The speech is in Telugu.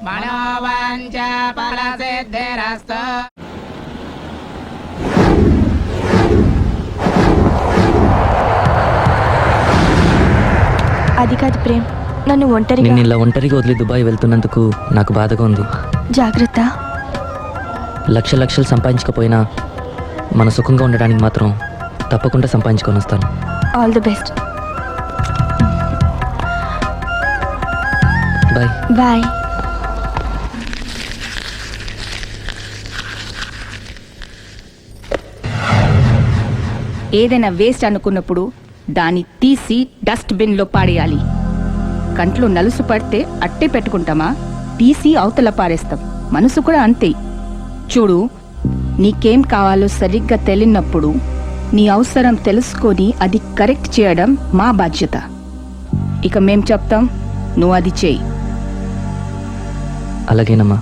మనోవాంఛ ఫలసిద్ధిరస్తు. అది కాదు ప్రేమ్, నన్ను నేను ఇలా ఒంటరిగా వదిలి దుబాయ్ వెళ్తున్నందుకు నాకు బాధగా ఉంది. జాగ్రత్త. లక్షలు సంపాదించకపోయినా మన సుఖంగా ఉండడానికి మాత్రం తప్పకుండా సంపాదించుకొని వస్తాను. All the best. Bye. Bye. ఏదైనా వేస్ట్ అనుకున్నప్పుడు దాన్ని తీసి డస్ట్బిన్లో పాడేయాలి. కంట్లో నలుసు పడితే అట్టే పెట్టుకుంటామా? తీసి అవతల పారేస్తాం. మనసు కూడా అంతే. చూడు, నీకేం కావాలో సరిగ్గా తెలియనప్పుడు నీ అవసరం తెలుసుకొని అది కరెక్ట్ చేయడం మా బాధ్యత. ఇక మేం చెప్తాం, నువ్వు అది చేయి. అలాగేనమ్మా.